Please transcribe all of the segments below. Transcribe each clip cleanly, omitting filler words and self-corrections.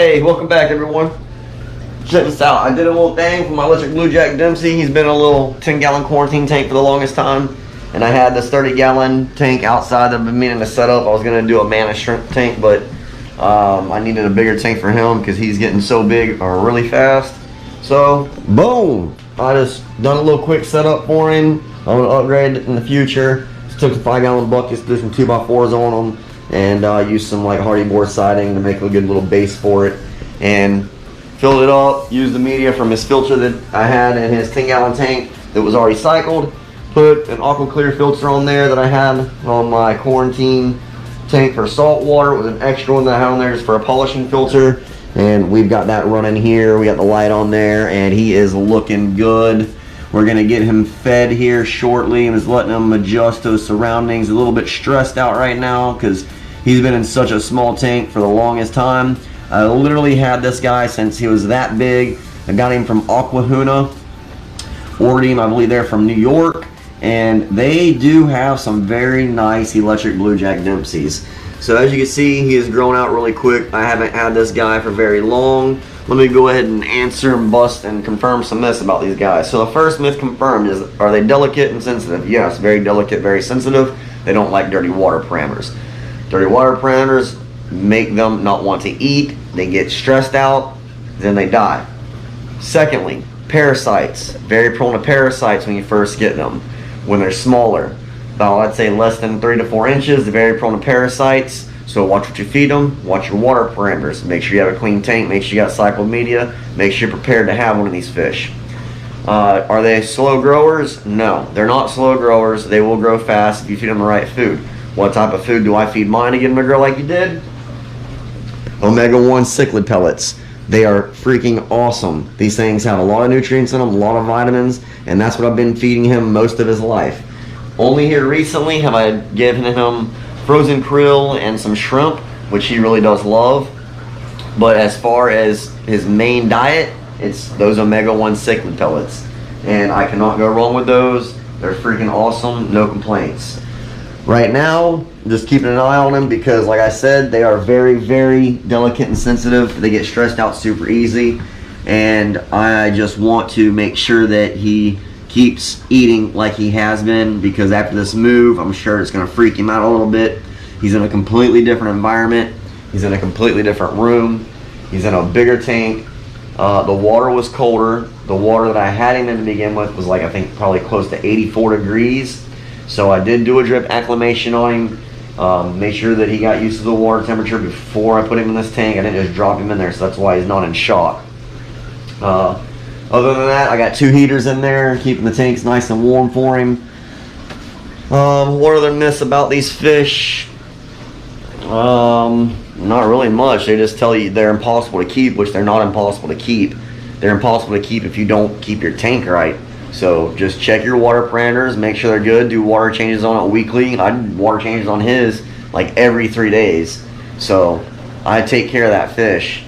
Hey, welcome back everyone. Check this out. I did a little thing for my electric blue Jack Dempsey. He's been in a little 10-gallon quarantine tank for the longest time. And I had this 30-gallon tank outside that I've been meaning to set up. I was going to do a mana shrimp tank, but I needed a bigger tank for him because he's getting so big really fast. So, boom! I just done a little quick setup for him. I'm going to upgrade it in the future. Just took the 5-gallon buckets, threw some 2x4s on them, and used some like hardy board siding to make a good little base for it. And filled it up, used the media from his filter that I had in his 10-gallon tank that was already cycled. Put an aqua clear filter on there that I had on my quarantine tank for salt water. It was an extra one that I had on there just for a polishing filter. And we've got that running here. We got the light on there, and he is looking good. We're gonna get him fed here shortly and just letting him adjust to his surroundings. A little bit stressed out right now because he's been in such a small tank for the longest time. I literally had this guy since he was that big. I got him from Aquahuna. Ordered him, I believe they're from New York. And they do have some very nice electric blue Jack Dempseys. So as you can see, he has grown out really quick. I haven't had this guy for very long. Let me go ahead and answer and bust and confirm some myths about these guys. So the first myth confirmed is, are they delicate and sensitive? Yes, very delicate, very sensitive. They don't like dirty water parameters. Dirty water parameters make them not want to eat. They get stressed out, then they die. Secondly, parasites. Very prone to parasites when you first get them. When they're smaller, about I'd say less than 3 to 4 inches, they're very prone to parasites. So watch what you feed them, watch your water parameters. Make sure you have a clean tank, make sure you got cycled media, make sure you're prepared to have one of these fish. Are they slow growers? No, they're not slow growers. They will grow fast if you feed them the right food. What type of food do I feed mine to get them to grow like you did? Omega-1 cichlid pellets. They are freaking awesome. These things have a lot of nutrients in them, a lot of vitamins, and that's what I've been feeding him most of his life. Only here recently have I given him frozen krill and some shrimp, which he really does love. But as far as his main diet, it's those omega-1 cichlid pellets. And I cannot go wrong with those. They're freaking awesome, no complaints. Right now, just keeping an eye on him because, like I said, they are very, very delicate and sensitive. They get stressed out super easy. And I just want to make sure that he keeps eating like he has been, because after this move, I'm sure it's going to freak him out a little bit. He's in a completely different environment. He's in a completely different room. He's in a bigger tank. The water was colder. The water that I had him in to begin with was like, I think probably close to 84 degrees. So I did do a drip acclimation on him. Made sure that he got used to the water temperature before I put him in this tank. I didn't just drop him in there, so that's why he's not in shock. Other than that, I got 2 heaters in there, keeping the tanks nice and warm for him. What are the myths about these fish? Not really much. They just tell you they're impossible to keep, which they're not impossible to keep. They're impossible to keep if you don't keep your tank right. So just check your water parameters, make sure they're good, do water changes on it weekly. I do water changes on his like every 3 days. So I take care of that fish.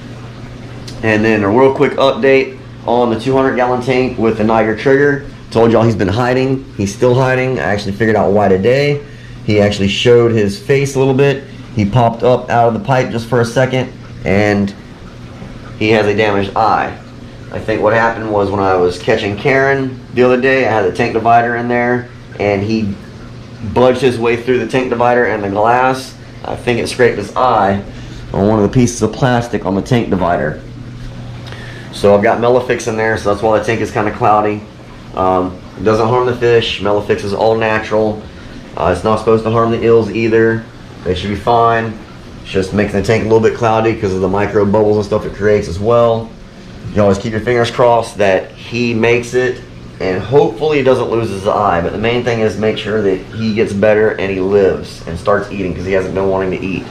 And then a real quick update on the 200-gallon tank with the Niger trigger. Told y'all he's been hiding. He's still hiding. I actually figured out why today. He actually showed his face a little bit. He popped up out of the pipe just for a second, and he has a damaged eye. I think what happened was when I was catching Karen the other day, I had the tank divider in there, and he budged his way through the tank divider and the glass. I think it scraped his eye on one of the pieces of plastic on the tank divider. So I've got Melafix in there, so that's why the tank is kind of cloudy. It doesn't harm the fish. Melafix is all natural. It's not supposed to harm the eels either. They should be fine. It's just making the tank a little bit cloudy because of the micro bubbles and stuff it creates as well. You always keep your fingers crossed that he makes it, and hopefully he doesn't lose his eye. But the main thing is make sure that he gets better and he lives and starts eating, because he hasn't been wanting to eat.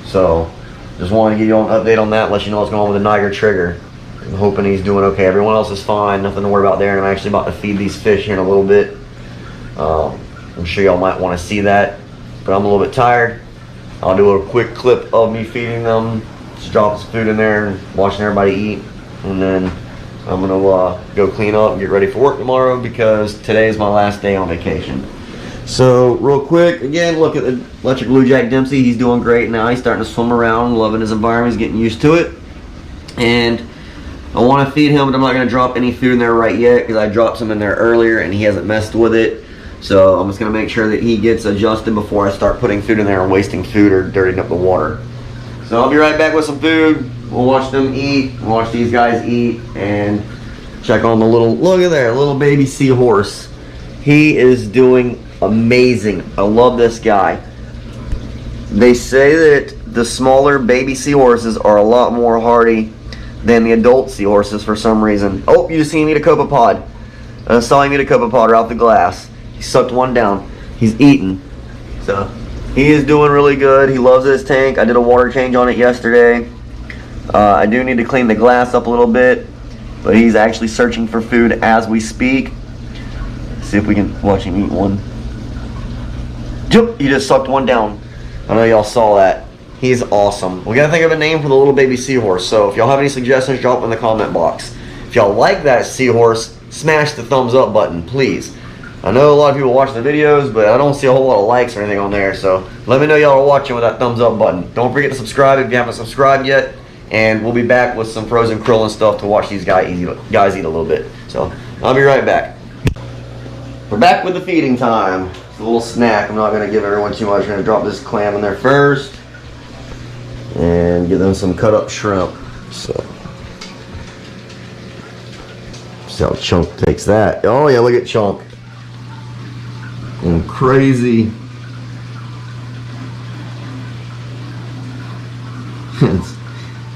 So just wanted to give you an update on that, let you know what's going on with the Niger trigger. I'm hoping he's doing okay. Everyone else is fine, nothing to worry about there. And I'm actually about to feed these fish here in a little bit. I'm sure y'all might want to see that, but I'm a little bit tired. I'll do a quick clip of me feeding them, just drop some food in there and watching everybody eat, and then I'm gonna go clean up and get ready for work tomorrow, because today is my last day on vacation. So real quick, again, look at the electric blue Jack Dempsey. He's doing great now. He's starting to swim around, loving his environment. He's getting used to it. And I want to feed him, but I'm not going to drop any food in there right yet because I dropped some in there earlier and he hasn't messed with it. So I'm just going to make sure that he gets adjusted before I start putting food in there and wasting food or dirtying up the water. So I'll be right back with some food. We'll watch them eat, watch these guys eat, and check on the little, look at there, little baby seahorse. He is doing amazing. I love this guy. They say that the smaller baby seahorses are a lot more hardy than the adult seahorses for some reason. Oh, you just seen him eat a copepod. I saw him eat a copepod right out the glass. He sucked one down. He's eating. So he is doing really good. He loves his tank. I did a water change on it yesterday. I do need to clean the glass up a little bit, but he's actually searching for food as we speak. Let's see if we can watch him eat one. He just sucked one down. I know y'all saw that. He's awesome. We gotta think of a name for the little baby seahorse. So if y'all have any suggestions, drop them in the comment box. If y'all like that seahorse, smash the thumbs up button, please. I know a lot of people watch the videos, but I don't see a whole lot of likes or anything on there. So let me know y'all are watching with that thumbs up button. Don't forget to subscribe if you haven't subscribed yet. And we'll be back with some frozen krill and stuff to watch these guys eat a little bit. So I'll be right back. We're back with the feeding time. It's a little snack. I'm not going to give everyone too much. I'm going to drop this clam in there first. And give them some cut up shrimp. So see how Chunk takes that. Oh yeah, look at Chunk. Going crazy.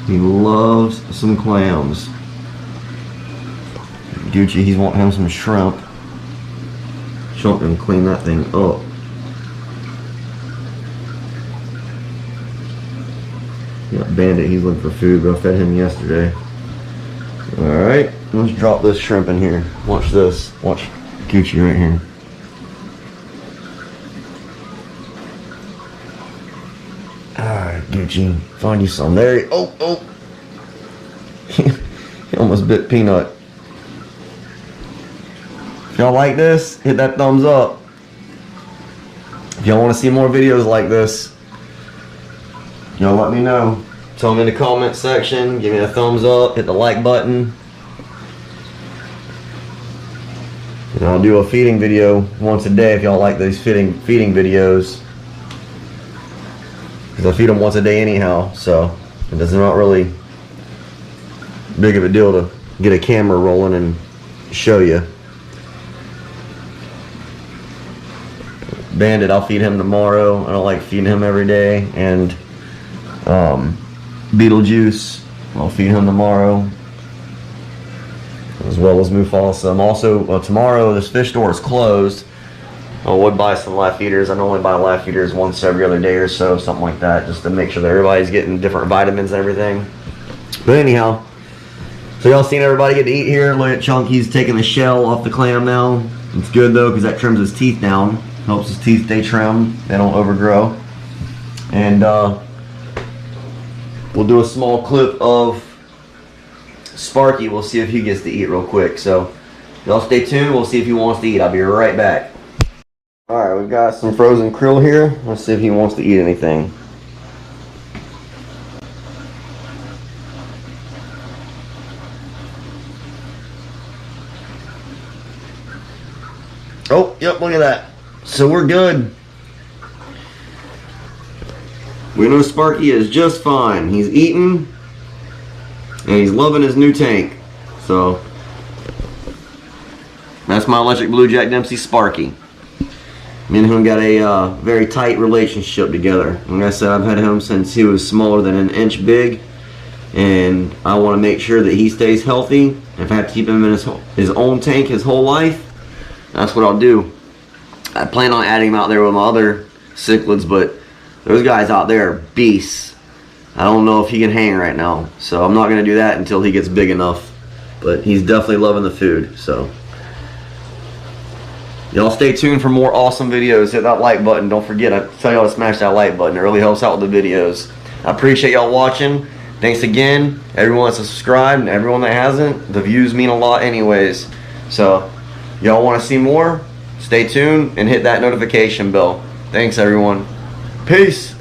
He loves some clams. Gucci, he's wanting him some shrimp. Chunk and clean that thing up. Yeah, Bandit, he's looking for food, but I fed him yesterday. Alright, let's drop this shrimp in here. Watch this. Watch Gucci right here. Alright, Gucci, find you some. There he, oh. He almost bit Peanut. If y'all like this, hit that thumbs up. If y'all want to see more videos like this, y'all let me know. Tell me in the comment section. Give me a thumbs up. Hit the like button. And I'll do a feeding video once a day if y'all like these feeding videos. Because I feed them once a day anyhow, so it's not really big of a deal to get a camera rolling and show you. Bandit, I'll feed him tomorrow. I don't like feeding him every day. And Beetlejuice, I'll feed him tomorrow, as well as Mufasa. I'm also tomorrow this fish store is closed. I would buy some live feeders. I normally buy live feeders once every other day or so, something like that, just to make sure that everybody's getting different vitamins and everything. But anyhow, so y'all seen everybody get to eat here. Look at Chunk, he's taking the shell off the clam now. It's good though, because that trims his teeth down. Helps his teeth stay trimmed, they don't overgrow. And we'll do a small clip of Sparky. We'll see if he gets to eat real quick. So y'all stay tuned, we'll see if he wants to eat. I'll be right back. Alright, we've got some frozen krill here. Let's see if he wants to eat anything. Oh, yep, look at that. So we're good. We know Sparky is just fine. He's eating and he's loving his new tank. So that's my electric blue Jack Dempsey Sparky. Me and him got a very tight relationship together. Like I said, I've had him since he was smaller than an inch big, and I want to make sure that he stays healthy. If I have to keep him in his own tank his whole life, that's what I'll do. I plan on adding him out there with my other cichlids, but those guys out there are beasts. I don't know if he can hang right now, so I'm not going to do that until he gets big enough. But he's definitely loving the food, so y'all stay tuned for more awesome videos. Hit that like button. Don't forget, I tell y'all to smash that like button. It really helps out with the videos. I appreciate y'all watching. Thanks again, everyone that's subscribed and everyone that hasn't. The views mean a lot anyways. So y'all want to see more? Stay tuned and hit that notification bell. Thanks everyone. Peace.